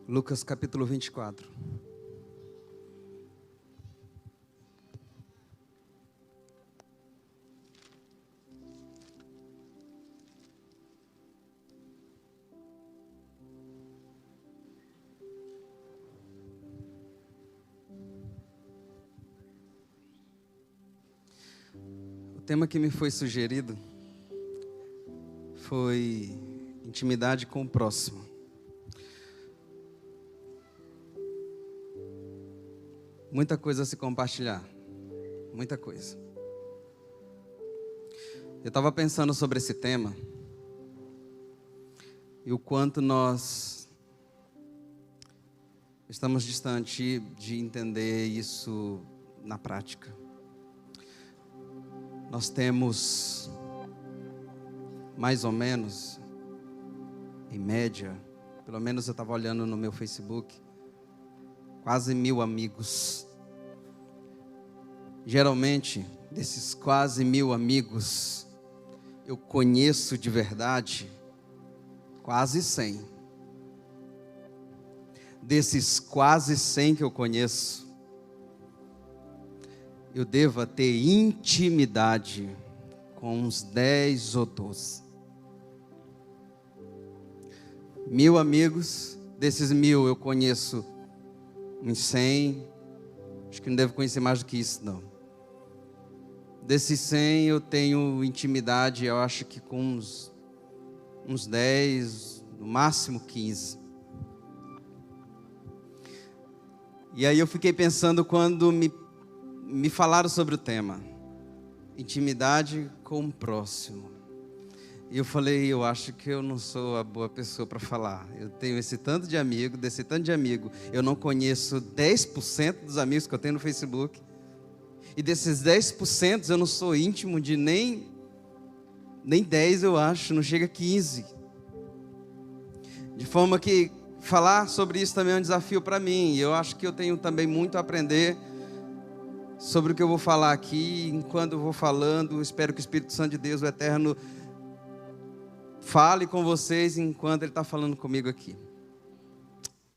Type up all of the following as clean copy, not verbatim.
Lucas capítulo 24. O tema que me foi sugerido foi intimidade com o próximo. Muita coisa a se compartilhar, muita coisa. Eu estava pensando sobre esse tema e o quanto nós estamos distante de entender isso na prática. Nós temos, mais ou menos, em média, pelo menos eu estava olhando no meu Facebook, quase 1000 amigos. Geralmente, desses quase 1000 amigos, eu conheço de verdade quase 100. Desses quase 100 que eu conheço, eu devo ter intimidade com uns 10 ou 12. 1000 amigos, desses 1000 eu conheço uns 100, acho que não devo conhecer mais do que isso, não. Desses 100 eu tenho intimidade, eu acho que com uns 10, no máximo 15. E aí eu fiquei pensando quando me falaram sobre o tema, intimidade com o próximo. E eu falei, eu acho que eu não sou a boa pessoa para falar. Eu tenho esse tanto de amigo, desse tanto de amigo. Eu não conheço 10% dos amigos que eu tenho no Facebook. E desses 10% eu não sou íntimo de nem 10, eu acho, não chega a 15. De forma que falar sobre isso também é um desafio para mim. E eu acho que eu tenho também muito a aprender sobre o que eu vou falar aqui. Enquanto eu vou falando, espero que o Espírito Santo de Deus, o Eterno, fale com vocês enquanto Ele está falando comigo aqui.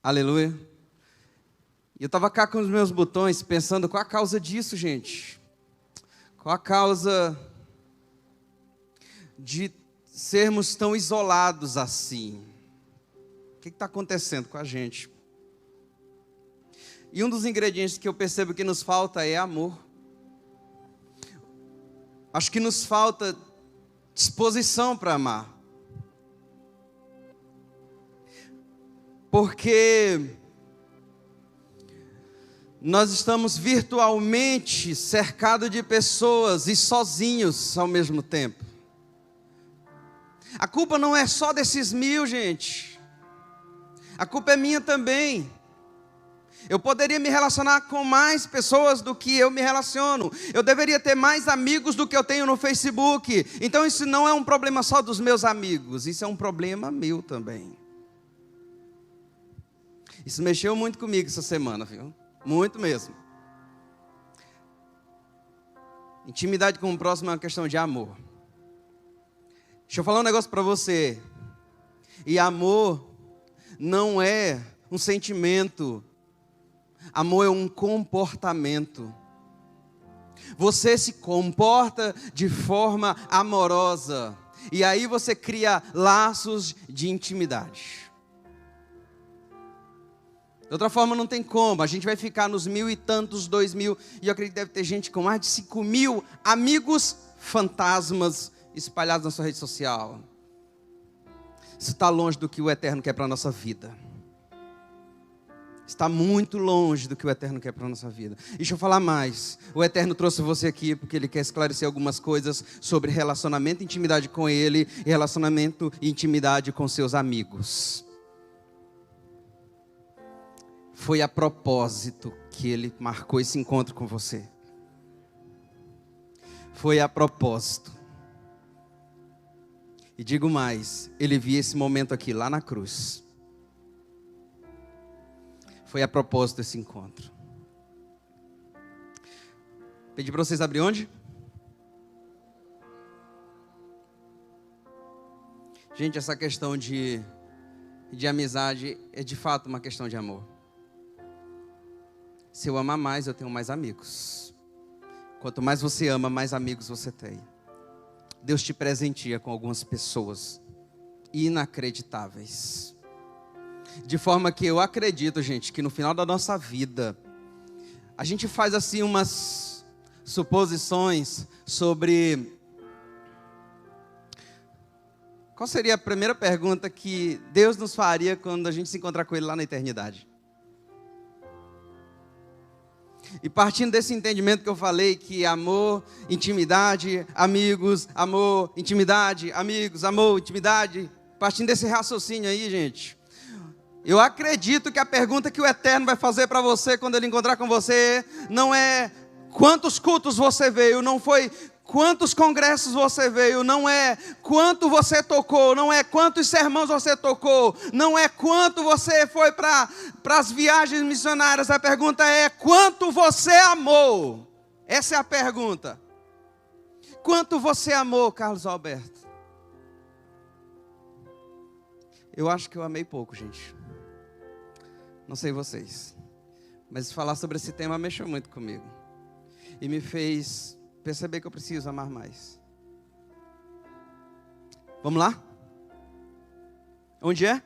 Aleluia. E eu estava cá com os meus botões, pensando qual a causa disso, gente. Qual a causa de sermos tão isolados assim? O que está acontecendo com a gente? E um dos ingredientes que eu percebo que nos falta é amor. Acho que nos falta disposição para amar. Porque nós estamos virtualmente cercados de pessoas e sozinhos ao mesmo tempo. A culpa não é só desses 1000, gente. A culpa é minha também. Eu poderia me relacionar com mais pessoas do que eu me relaciono. Eu deveria ter mais amigos do que eu tenho no Facebook. Então isso não é um problema só dos meus amigos. Isso é um problema meu também. Isso mexeu muito comigo essa semana, viu? Muito mesmo. Intimidade com o próximo é uma questão de amor. Deixa eu falar um negócio para você. E amor não é um sentimento. Amor é um comportamento. Você se comporta de forma amorosa. E aí você cria laços de intimidade. De outra forma não tem como, a gente vai ficar nos 1000 e tantos, 2000, e eu acredito que deve ter gente com mais de 5000 amigos fantasmas espalhados na sua rede social. Isso está longe do que o Eterno quer para a nossa vida. Está muito longe do que o Eterno quer para a nossa vida. E deixa eu falar mais, o Eterno trouxe você aqui porque Ele quer esclarecer algumas coisas sobre relacionamento e intimidade com Ele, e relacionamento e intimidade com seus amigos. Foi a propósito que Ele marcou esse encontro com você. Foi a propósito. E digo mais, Ele viu esse momento aqui, lá na cruz. Foi a propósito esse encontro. Pedi para vocês abrir onde? Gente, essa questão de de amizade é de fato uma questão de amor. Se eu amar mais, eu tenho mais amigos. Quanto mais você ama, mais amigos você tem. Deus te presenteia com algumas pessoas inacreditáveis. De forma que eu acredito, gente, que no final da nossa vida, a gente faz assim umas suposições sobre... Qual seria a primeira pergunta que Deus nos faria quando a gente se encontrar com Ele lá na eternidade? E partindo desse entendimento que eu falei, que amor, intimidade, amigos, amor, intimidade, amigos, amor, intimidade, partindo desse raciocínio aí, gente, eu acredito que a pergunta que o Eterno vai fazer para você quando Ele encontrar com você, não é quantos cultos você veio, não foi quantos congressos você veio, não é quanto você tocou, não é quantos sermões você tocou, não é quanto você foi para as viagens missionárias. A pergunta é quanto você amou. Essa é a pergunta. Quanto você amou, Carlos Alberto? Eu acho que eu amei pouco, gente. Não sei vocês, mas falar sobre esse tema mexeu muito comigo e me fez perceber que eu preciso amar mais. Vamos lá? Onde é?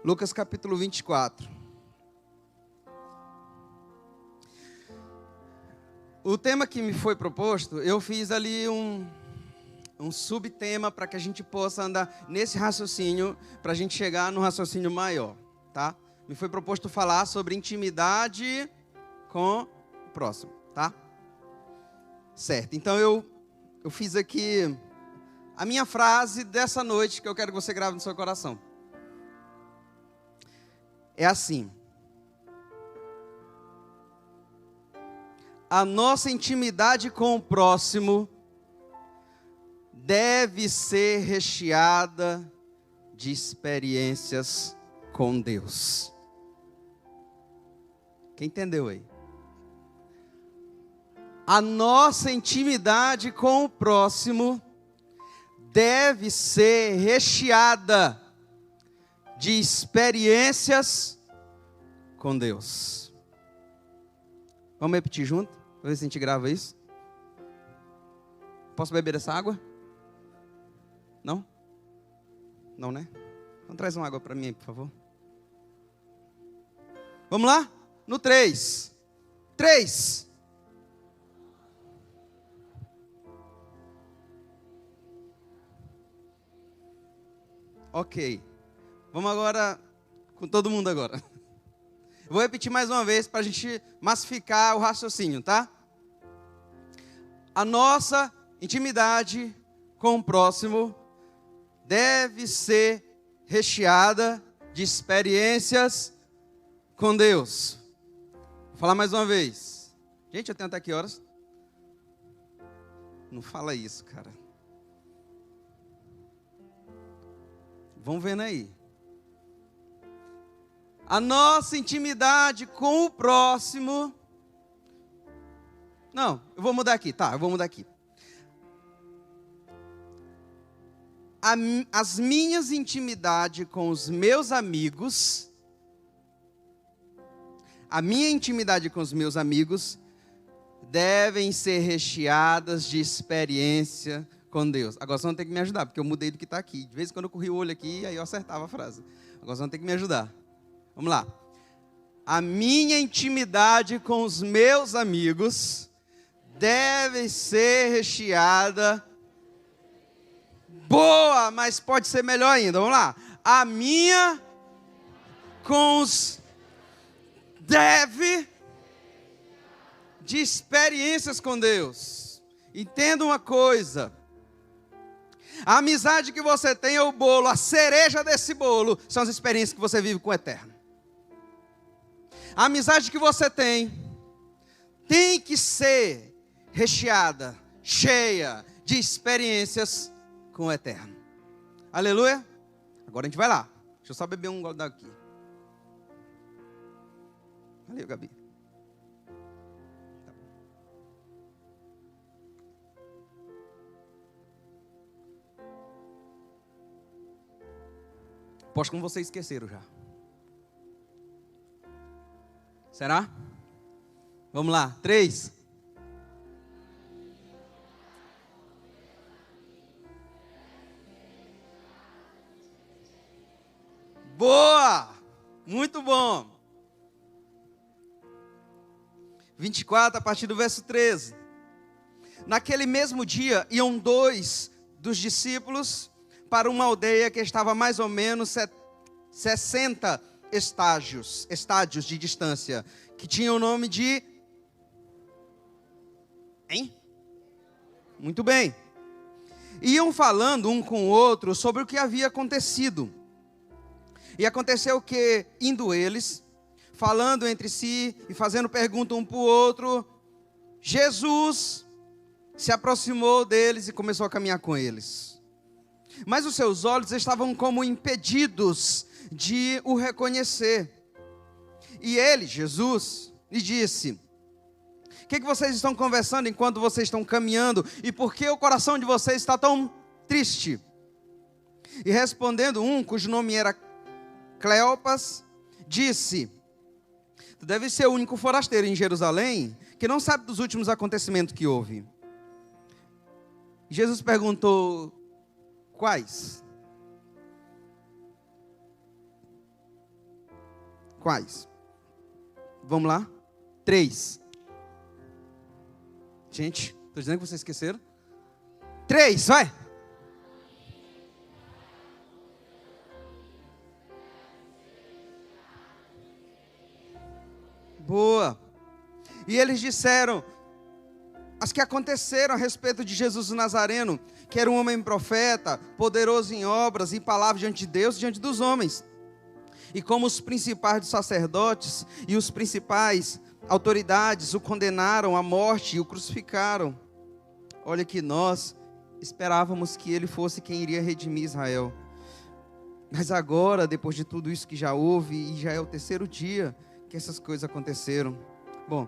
Lucas capítulo 24. O tema que me foi proposto, eu fiz ali um subtema para que a gente possa andar nesse raciocínio, para a gente chegar no raciocínio maior, tá? Me foi proposto falar sobre intimidade com o próximo, tá? Certo, então eu fiz aqui a minha frase dessa noite, que eu quero que você grave no seu coração. É assim: a nossa intimidade com o próximo deve ser recheada de experiências com Deus. Quem entendeu aí? A nossa intimidade com o próximo deve ser recheada de experiências com Deus. Vamos repetir junto? Para ver se a gente grava isso. Posso beber essa água? Não? Não, né? Então traz uma água para mim aí, por favor. Vamos lá? No 3. 3. Ok. Vamos agora com todo mundo agora. Vou repetir mais uma vez para a gente massificar o raciocínio, tá? A nossa intimidade com o próximo deve ser recheada de experiências com Deus. Vou falar mais uma vez. Gente, eu tenho até que horas? Não fala isso, cara. Vão vendo aí. A nossa intimidade com o próximo... Não, eu vou mudar aqui, tá? Eu vou mudar aqui. As minhas intimidades com os meus amigos... A minha intimidade com os meus amigos devem ser recheadas de experiência com Deus. Agora você não tem que me ajudar, porque eu mudei do que está aqui. De vez em quando eu corri o olho aqui, aí eu acertava a frase. Agora você não tem que me ajudar. Vamos lá. A minha intimidade com os meus amigos deve ser recheada. Boa, mas pode ser melhor ainda. Vamos lá. A minha com os deve de experiências com Deus. Entenda uma coisa: a amizade que você tem é o bolo, a cereja desse bolo são as experiências que você vive com o Eterno. A amizade que você tem que ser recheada, cheia de experiências com o Eterno. Aleluia? Agora a gente vai lá. Deixa eu só beber um gole d'água aqui. Valeu, Gabi. Aposto que vocês esqueceram já. Será? Vamos lá, 3. Boa! Muito bom. 24, a partir do verso 13. Naquele mesmo dia, iam 2 dos discípulos para uma aldeia que estava a mais ou menos 60 estádios de distância, que tinha o nome de... Hein? Muito bem. Iam falando um com o outro sobre o que havia acontecido. E aconteceu que, indo eles, falando entre si e fazendo pergunta um para o outro, Jesus se aproximou deles e começou a caminhar com eles. Mas os seus olhos estavam como impedidos de o reconhecer. E ele, Jesus, lhe disse: o que vocês estão conversando enquanto vocês estão caminhando? E por que o coração de vocês está tão triste? E respondendo um, cujo nome era Cleopas, disse: tu deve ser o único forasteiro em Jerusalém que não sabe dos últimos acontecimentos que houve. Jesus perguntou: quais? Quais? Vamos lá? 3. Gente, estou dizendo que vocês esqueceram. 3, vai! Boa. E eles disseram as que aconteceram a respeito de Jesus o Nazareno, que era um homem profeta, poderoso em obras e palavras diante de Deus e diante dos homens. E como os principais dos sacerdotes e os principais autoridades o condenaram à morte e o crucificaram. Olha que nós esperávamos que ele fosse quem iria redimir Israel. Mas agora, depois de tudo isso que já houve, e já é o 3º dia que essas coisas aconteceram. Bom,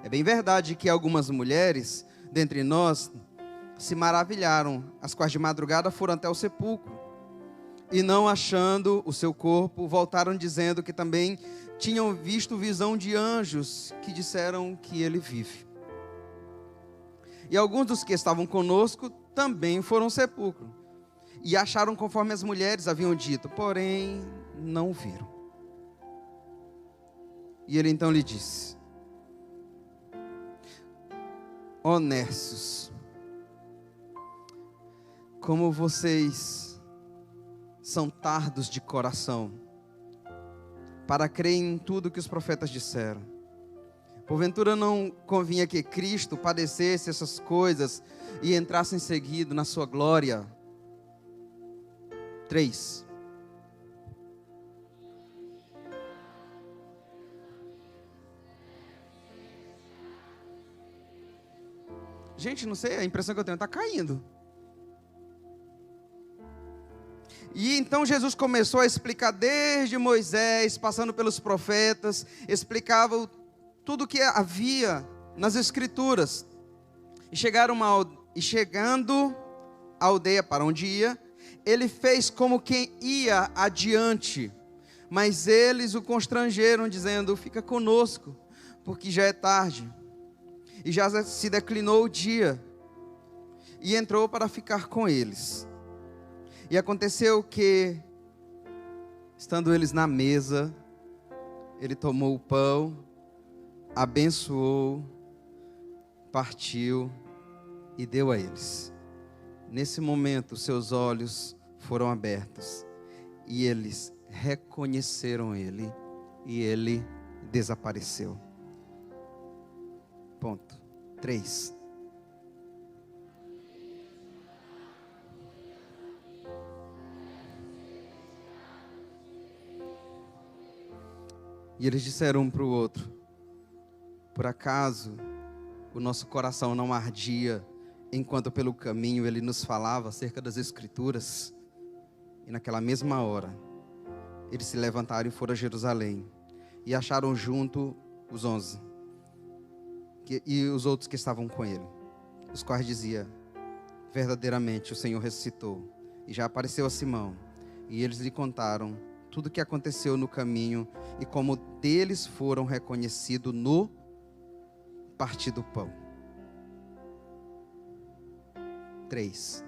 é bem verdade que algumas mulheres dentre nós se maravilharam, as quais de madrugada foram até o sepulcro, e não achando o seu corpo, voltaram dizendo que também tinham visto visão de anjos que disseram que ele vive. E alguns dos que estavam conosco também foram ao sepulcro, e acharam conforme as mulheres haviam dito, porém não viram. E ele então lhe disse: ó nércios, como vocês são tardos de coração para crer em tudo que os profetas disseram. Porventura não convinha que Cristo padecesse essas coisas e entrasse em seguida na sua glória? 3. Gente, não sei, a impressão que eu tenho está caindo. E então Jesus começou a explicar desde Moisés, passando pelos profetas, explicava tudo que havia nas Escrituras. E chegando à aldeia para onde ia, ele fez como quem ia adiante. Mas eles o constrangeram, dizendo: fica conosco, porque já é tarde. E já se declinou o dia. E entrou para ficar com eles. E aconteceu que, estando eles na mesa, ele tomou o pão, abençoou, partiu e deu a eles. Nesse momento, seus olhos foram abertos e eles reconheceram ele e ele desapareceu. Ponto. 3. E eles disseram um para o outro: por acaso o nosso coração não ardia enquanto pelo caminho ele nos falava acerca das Escrituras? E naquela mesma hora eles se levantaram e foram a Jerusalém e acharam junto os 11 e os outros que estavam com ele, os quais diziam: verdadeiramente o Senhor ressuscitou e já apareceu a Simão. E eles lhe contaram tudo o que aconteceu no caminho e como deles foram reconhecidos no partir do pão. 3.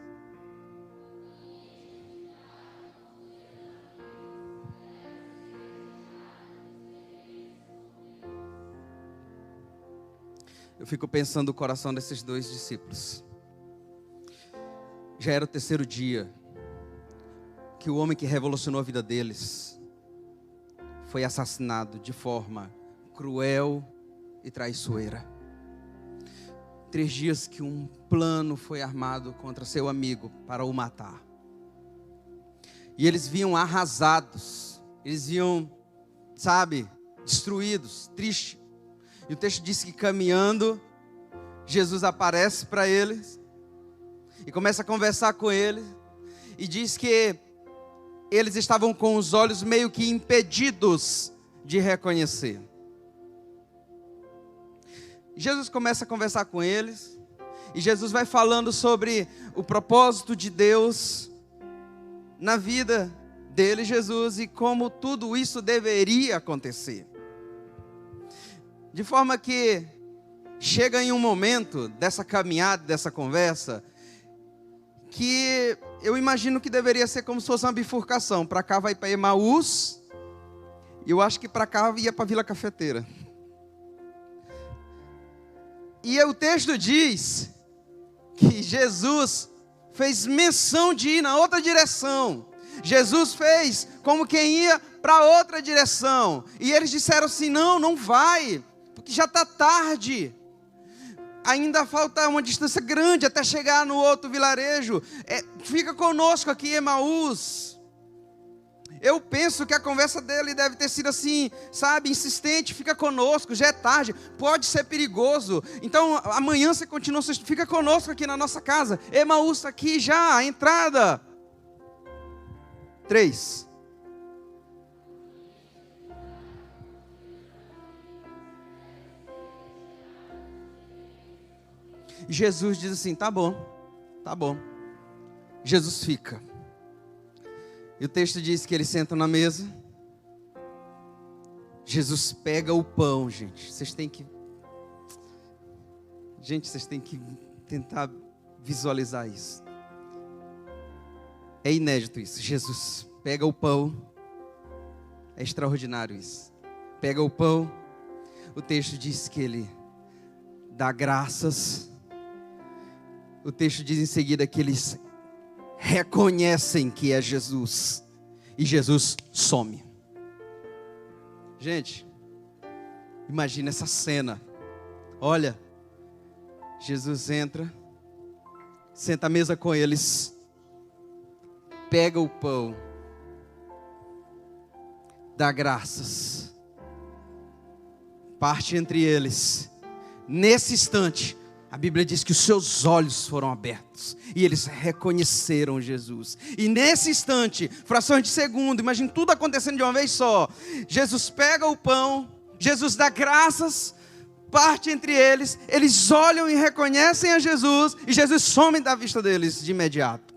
Eu fico pensando no coração desses dois discípulos. Já era o terceiro dia que o homem que revolucionou a vida deles foi assassinado de forma cruel e traiçoeira. 3 dias que um plano foi armado contra seu amigo para o matar. E eles vinham arrasados, eles vinham, destruídos, tristes. E o texto diz que caminhando, Jesus aparece para eles e começa a conversar com eles. E diz que eles estavam com os olhos meio que impedidos de reconhecer. Jesus começa a conversar com eles. E Jesus vai falando sobre o propósito de Deus na vida dele, Jesus, e como tudo isso deveria acontecer. De forma que chega em um momento dessa caminhada, dessa conversa, que eu imagino que deveria ser como se fosse uma bifurcação. Para cá vai para Emaús, e eu acho que para cá ia para Vila Cafeteira. E o texto diz que Jesus fez menção de ir na outra direção. Jesus fez como quem ia para outra direção. E eles disseram assim, não vai, porque já está tarde. Ainda falta uma distância grande até chegar no outro vilarejo. Fica conosco aqui, Emaús. Eu penso que a conversa dele deve ter sido assim, insistente. Fica conosco, já é tarde, pode ser perigoso. Então amanhã você continua, fica conosco aqui na nossa casa. Emaús está aqui já, a entrada. 3. Jesus diz assim, tá bom. Jesus fica. E o texto diz que eles sentam na mesa. Jesus pega o pão, gente. Vocês têm que tentar visualizar isso. É inédito isso. Jesus pega o pão. É extraordinário isso. Pega o pão. O texto diz que ele dá graças. O texto diz em seguida que eles reconhecem que é Jesus. E Jesus some. Gente, imagina essa cena. Olha, Jesus entra, senta à mesa com eles, pega o pão, dá graças, parte entre eles. Nesse instante, a Bíblia diz que os seus olhos foram abertos e eles reconheceram Jesus. E nesse instante, frações de segundo, imagina tudo acontecendo de uma vez só. Jesus pega o pão, Jesus dá graças, parte entre eles, eles olham e reconhecem a Jesus e Jesus some da vista deles de imediato.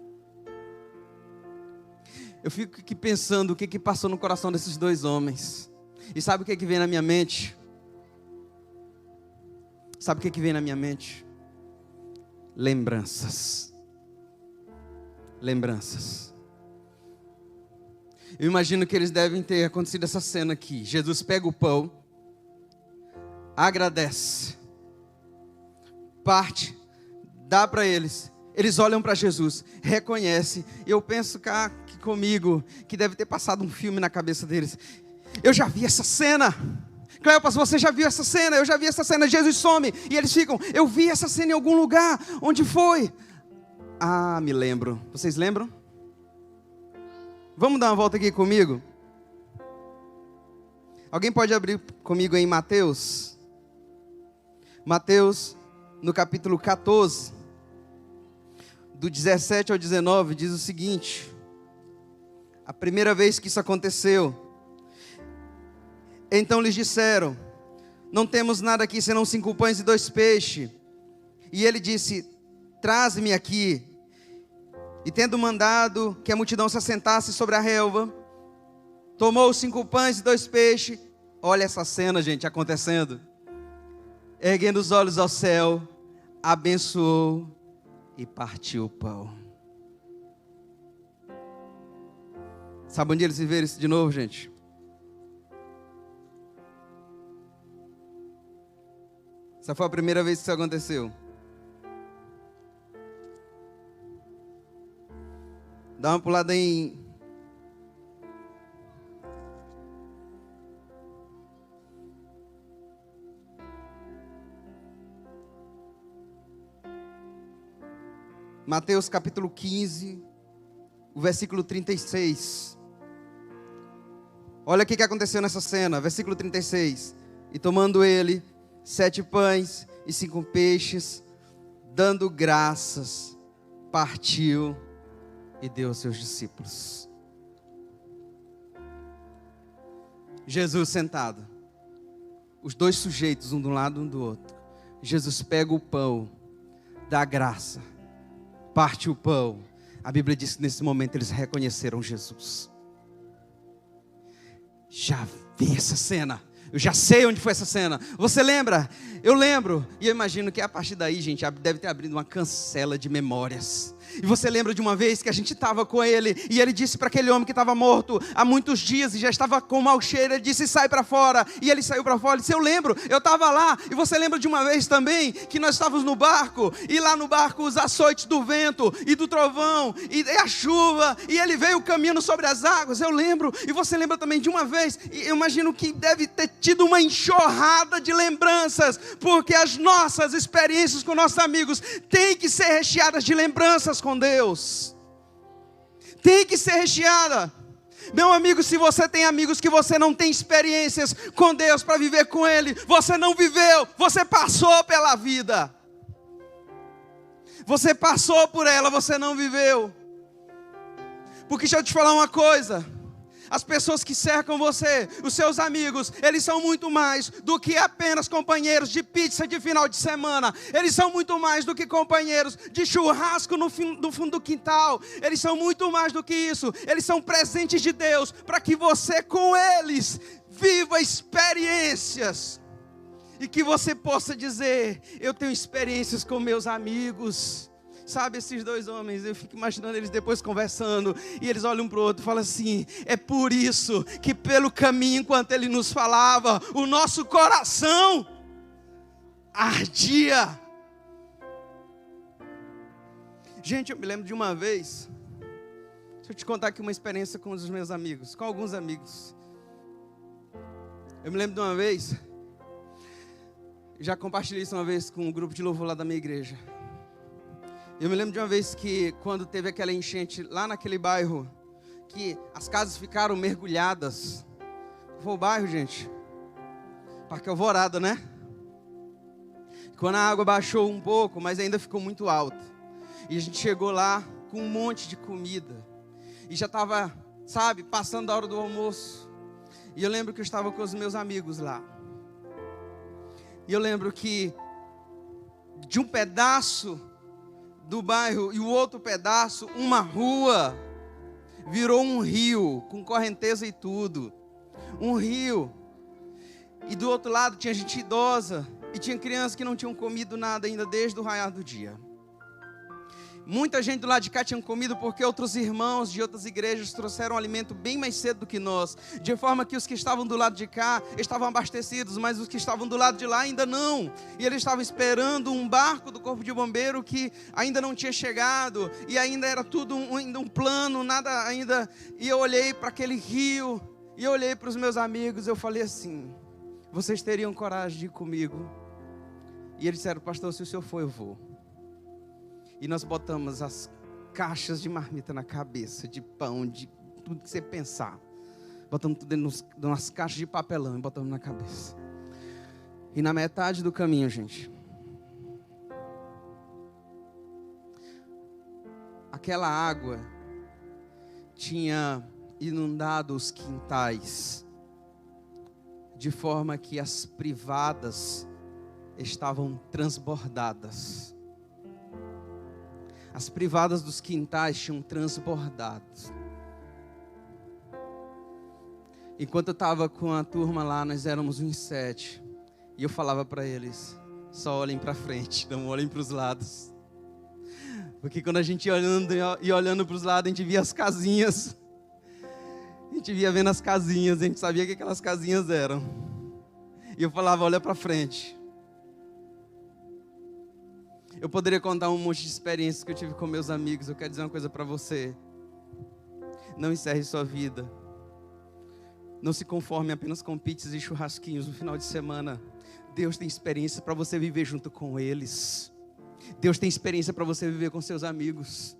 Eu fico aqui pensando o que passou no coração desses dois homens. E sabe o que vem na minha mente? Sabe o que vem na minha mente? Lembranças. Eu imagino que eles devem ter acontecido essa cena aqui. Jesus pega o pão, agradece, parte, dá para eles. Eles olham para Jesus, reconhecem. E eu penso cá comigo que deve ter passado um filme na cabeça deles. Eu já vi essa cena. Cleopas, você já viu essa cena? Eu já vi essa cena. Jesus some e eles ficam, eu vi essa cena em algum lugar. Onde foi? Ah, me lembro. Vocês lembram? Vamos dar uma volta aqui comigo? Alguém pode abrir comigo em Mateus? Mateus, no capítulo 14, do 17 ao 19, diz o seguinte. A primeira vez que isso aconteceu, então lhes disseram, não temos nada aqui senão 5 pães e 2 peixes. E ele disse, traze-me aqui. E tendo mandado que a multidão se assentasse sobre a relva, tomou os 5 pães e 2 peixes. Olha essa cena, gente, acontecendo. Erguendo os olhos ao céu, abençoou e partiu o pão. Sabe onde eles viveram isso de novo, gente? Essa foi a primeira vez que isso aconteceu. Dá uma pulada em Mateus capítulo 15, o versículo 36. Olha o que aconteceu nessa cena, versículo 36. E tomando ele 7 pães e 5 peixes, dando graças, partiu e deu aos seus discípulos. Jesus sentado, os 2 sujeitos, um de um lado e um do outro. Jesus pega o pão, dá graça, parte o pão. A Bíblia diz que nesse momento eles reconheceram Jesus. Já vi essa cena. Eu já sei onde foi essa cena. Você lembra? Eu lembro. E eu imagino que a partir daí, gente, deve ter abrido uma cancela de memórias. E você lembra de uma vez que a gente estava com ele, e ele disse para aquele homem que estava morto há muitos dias e já estava com mau cheiro, ele disse: sai para fora. E ele saiu para fora. Ele disse: eu lembro, eu estava lá. E você lembra de uma vez também que nós estávamos no barco, e lá no barco os açoites do vento e do trovão e a chuva, e ele veio caminhando sobre as águas. Eu lembro. E você lembra também de uma vez, e eu imagino que deve ter tido uma enxurrada de lembranças, porque as nossas experiências com nossos amigos têm que ser recheadas de lembranças com Deus. Tem que ser recheada. Meu amigo, se você tem amigos que você não tem experiências com Deus para viver com Ele, você não viveu, você passou pela vida. Você passou por ela, você não viveu. Porque deixa eu te falar uma coisa. As pessoas que cercam você, os seus amigos, eles são muito mais do que apenas companheiros de pizza de final de semana. Eles são muito mais do que companheiros de churrasco no fundo do quintal. Eles são muito mais do que isso. Eles são presentes de Deus para que você com eles viva experiências. E que você possa dizer: eu tenho experiências com meus amigos. Sabe, esses 2 homens, eu fico imaginando eles depois conversando, e eles olham um para o outro e falam assim: é por isso que pelo caminho, enquanto ele nos falava, o nosso coração ardia. Gente, eu me lembro de uma vez, deixa eu te contar aqui uma experiência com os meus amigos, com alguns amigos. Eu me lembro de uma vez, já compartilhei isso uma vez com um grupo de louvor lá da minha igreja. Eu me lembro de uma vez que, quando teve aquela enchente lá naquele bairro, que as casas ficaram mergulhadas. Foi o bairro, gente? Parque Alvorada, né? Quando a água baixou um pouco, mas ainda ficou muito alta. E a gente chegou lá com um monte de comida. E já estava, sabe, passando a hora do almoço. E eu lembro que eu estava com os meus amigos lá. E eu lembro que de um pedaço do bairro e o outro pedaço, uma rua, virou um rio, com correnteza e tudo. Um rio. E do outro lado tinha gente idosa, e tinha crianças que não tinham comido nada ainda desde o raiar do dia. Muita gente do lado de cá tinha comido porque outros irmãos de outras igrejas trouxeram alimento bem mais cedo do que nós. De forma que os que estavam do lado de cá estavam abastecidos, mas os que estavam do lado de lá ainda não. E eles estavam esperando um barco do corpo de bombeiro que ainda não tinha chegado. E ainda era tudo um plano, nada ainda. E eu olhei para aquele rio, e eu olhei para os meus amigos, eu falei assim: vocês teriam coragem de ir comigo? E eles disseram: pastor, se o senhor for, eu vou. E nós botamos as caixas de marmita na cabeça, de pão, de tudo que você pensar. Botamos tudo dentro de umas caixas de papelão e botamos na cabeça. E na metade do caminho, gente, aquela água tinha inundado os quintais, de forma que as privadas estavam transbordadas. As privadas dos quintais tinham transbordado. Enquanto eu estava com a turma lá, nós éramos uns 7. E eu falava para eles, só olhem para frente, não olhem para os lados. Porque quando a gente ia olhando para os lados, a gente via as casinhas. A gente via vendo as casinhas, a gente sabia que aquelas casinhas eram. E eu falava, olha para frente. Eu poderia contar um monte de experiências que eu tive com meus amigos. Eu quero dizer uma coisa para você. Não encerre sua vida. Não se conforme apenas com pizzas e churrasquinhos no final de semana. Deus tem experiência para você viver junto com eles. Deus tem experiência para você viver com seus amigos.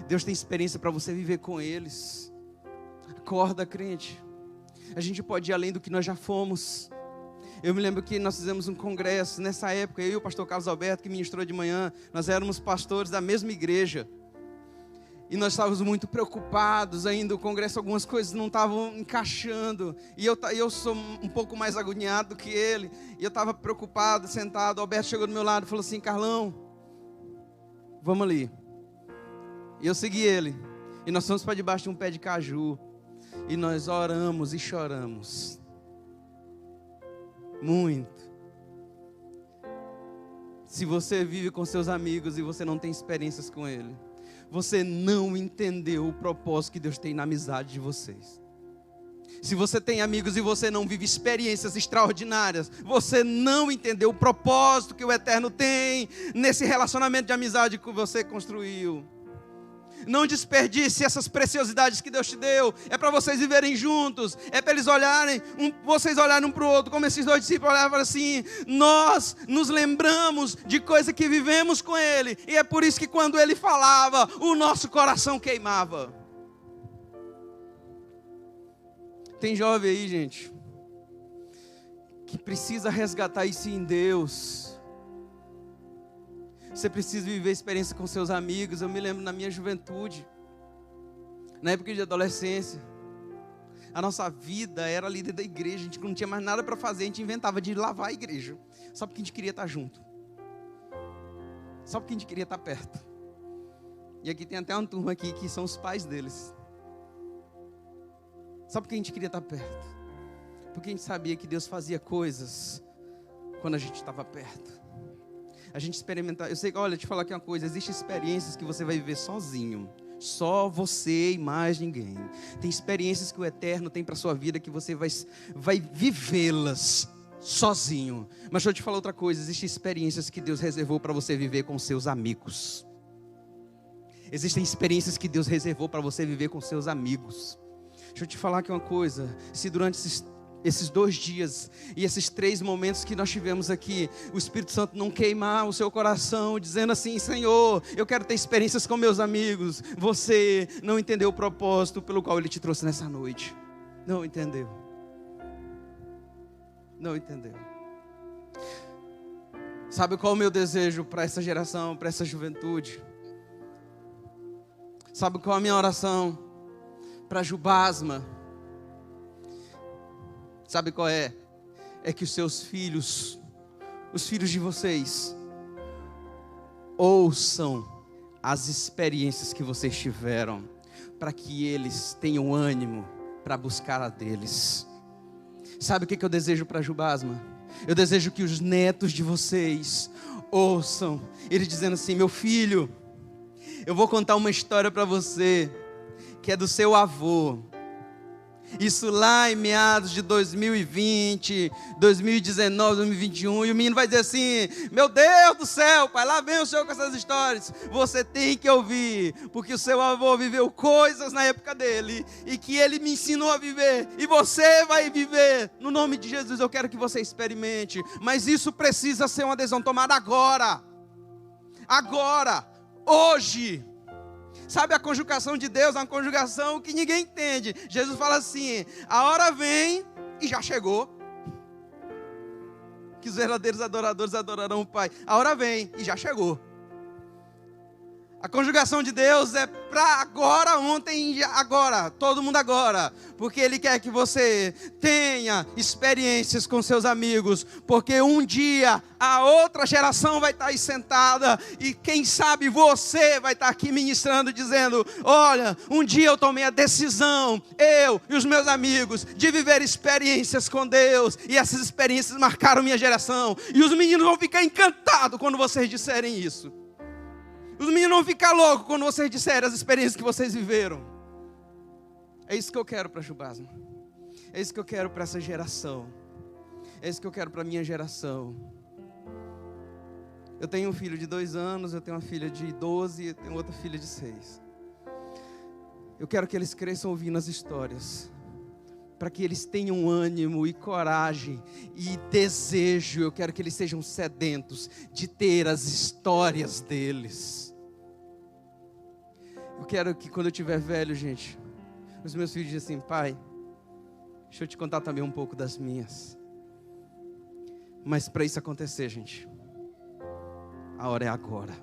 Deus tem experiência para você viver com eles. Acorda, crente. A gente pode ir além do que nós já fomos. Eu me lembro que nós fizemos um congresso, nessa época, eu e o pastor Carlos Alberto, que ministrou de manhã, nós éramos pastores da mesma igreja. E nós estávamos muito preocupados ainda, o congresso, algumas coisas não estavam encaixando. E eu sou um pouco mais agoniado do que ele. E eu estava preocupado, sentado, o Alberto chegou do meu lado e falou assim, Carlão, vamos ali. E eu segui ele. E nós fomos para debaixo de um pé de caju. E nós oramos e choramos. Muito. Se você vive com seus amigos e você não tem experiências com ele, você não entendeu o propósito que Deus tem na amizade de vocês. Se você tem amigos e você não vive experiências extraordinárias, você não entendeu o propósito que o Eterno tem nesse relacionamento de amizade que você construiu. Não desperdice essas preciosidades que Deus te deu. É para vocês viverem juntos. É para eles olharem, vocês olharem um para o outro. Como esses 2 discípulos olhavam assim. Nós nos lembramos de coisa que vivemos com Ele. E é por isso que quando Ele falava, o nosso coração queimava. Tem jovem aí, gente, que precisa resgatar isso em Deus. Você precisa viver experiência com seus amigos. Eu me lembro na minha juventude, na época de adolescência, a nossa vida era líder da igreja. A gente não tinha mais nada para fazer, a gente inventava de lavar a igreja, só porque a gente queria estar junto, só porque a gente queria estar perto. E aqui tem até uma turma aqui que são os pais deles, só porque a gente queria estar perto, porque a gente sabia que Deus fazia coisas quando a gente estava perto. A gente experimentar, eu sei que, olha, te falar aqui uma coisa, existem experiências que você vai viver sozinho, só você e mais ninguém. Tem experiências que o Eterno tem para a sua vida que você vai vivê-las sozinho. Mas deixa eu te falar outra coisa, existem experiências que Deus reservou para você viver com seus amigos. Existem experiências que Deus reservou para você viver com seus amigos. Deixa eu te falar aqui uma coisa, se durante esses 2 dias e esses 3 momentos que nós tivemos aqui, o Espírito Santo não queimar o seu coração, dizendo assim, Senhor, eu quero ter experiências com meus amigos, você não entendeu o propósito pelo qual Ele te trouxe nessa noite. Não entendeu. Não entendeu. Sabe qual é o meu desejo para essa geração, para essa juventude? Sabe qual é a minha oração para Jubasma? Sabe qual é? É que os seus filhos, os filhos de vocês, ouçam as experiências que vocês tiveram, para que eles tenham ânimo para buscar a deles. Sabe o que eu desejo para Jubasma? Eu desejo que os netos de vocês ouçam ele dizendo assim, meu filho, eu vou contar uma história para você, que é do seu avô. Isso lá em meados de 2020, 2019, 2021. E o menino vai dizer assim, meu Deus do céu, pai, lá vem o Senhor com essas histórias. Você tem que ouvir, porque o seu avô viveu coisas na época dele, e que ele me ensinou a viver, e você vai viver. No nome de Jesus eu quero que você experimente. Mas isso precisa ser uma decisão tomada agora. Agora, hoje. Sabe a conjugação de Deus, uma conjugação que ninguém entende. Jesus fala assim, a hora vem e já chegou. Que os verdadeiros adoradores adorarão o Pai. A hora vem e já chegou. A conjugação de Deus é para agora, ontem e agora. Todo mundo agora. Porque Ele quer que você tenha experiências com seus amigos. Porque um dia a outra geração vai estar aí sentada. E quem sabe você vai estar aqui ministrando, dizendo: olha, um dia eu tomei a decisão, eu e os meus amigos, de viver experiências com Deus. E essas experiências marcaram minha geração. E os meninos vão ficar encantados quando vocês disserem isso. Os meninos vão ficar loucos quando vocês disserem as experiências que vocês viveram. É isso que eu quero para Jubasma. É isso que eu quero para essa geração. É isso que eu quero para a minha geração. Eu tenho um filho de 2 anos, eu tenho uma filha de 12 e eu tenho outra filha de 6. Eu quero que eles cresçam ouvindo as histórias. Para que eles tenham ânimo e coragem e desejo. Eu quero que eles sejam sedentos de ter as histórias deles. Eu quero que quando eu estiver velho, gente, os meus filhos dizem assim: pai, deixa eu te contar também um pouco das minhas. Mas para isso acontecer, gente, a hora é agora.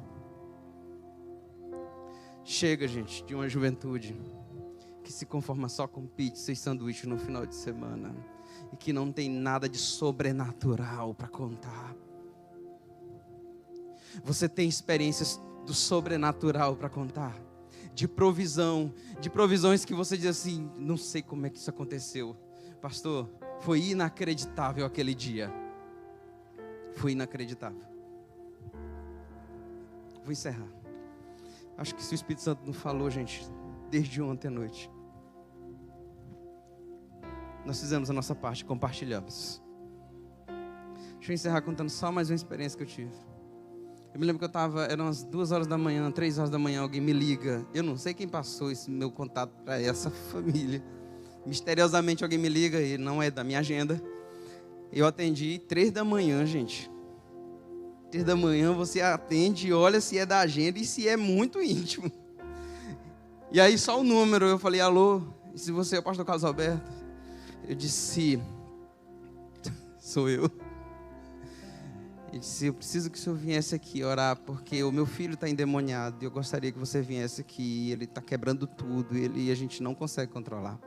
Chega, gente, de uma juventude que se conforma só com pizza e sanduíche no final de semana. E que não tem nada de sobrenatural para contar. Você tem experiências do sobrenatural para contar? De provisão, de provisões que você diz assim: não sei como é que isso aconteceu. Pastor, foi inacreditável aquele dia. Foi inacreditável. Vou encerrar. Acho que se o Espírito Santo não falou, gente, desde ontem à noite. Nós fizemos a nossa parte, compartilhamos. Deixa eu encerrar contando só mais uma experiência que eu tive. Eu me lembro que eram umas 2 horas da manhã, 3 horas da manhã, alguém me liga. Eu não sei quem passou esse meu contato para essa família. Misteriosamente alguém me liga e não é da minha agenda. Eu atendi 3 da manhã, gente. 3 da manhã você atende e olha se é da agenda e se é muito íntimo. E aí só o número, eu falei: alô, e se você é o pastor Carlos Alberto? Eu disse: sou eu. Ele disse: eu preciso que o senhor viesse aqui orar, porque o meu filho está endemoniado e eu gostaria que você viesse aqui. Ele está quebrando tudo e a gente não consegue controlar.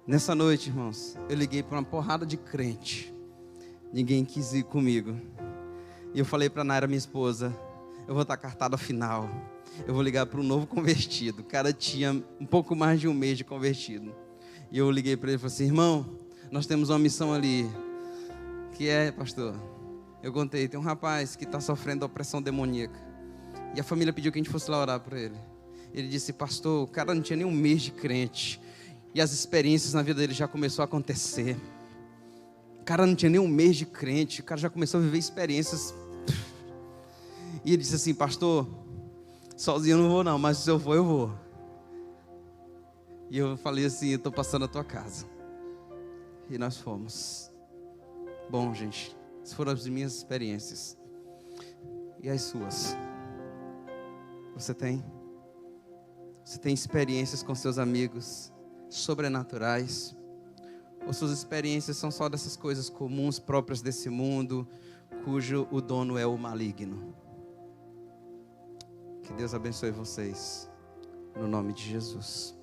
Nessa noite, irmãos, eu liguei para uma porrada de crente. Ninguém quis ir comigo. E eu falei para a Naira, minha esposa: eu vou estar cartada final. Eu vou ligar para um novo convertido. O cara tinha um pouco mais de um mês de convertido. E eu liguei para ele e falei assim: irmão, nós temos uma missão ali. Que é, pastor? Eu contei, tem um rapaz que está sofrendo opressão demoníaca. E a família pediu que a gente fosse lá orar por ele. Ele disse: pastor, o cara não tinha nem um mês de crente. E as experiências na vida dele já começou a acontecer. O cara não tinha nem um mês de crente. O cara já começou a viver experiências. E ele disse assim: pastor, sozinho eu não vou não, mas se eu for, eu vou. E eu falei assim: eu estou passando a tua casa. E nós fomos. Bom, gente, essas foram as minhas experiências. E as suas? Você tem? Você tem experiências com seus amigos sobrenaturais? Ou suas experiências são só dessas coisas comuns, próprias desse mundo, cujo o dono é o maligno? Que Deus abençoe vocês, no nome de Jesus.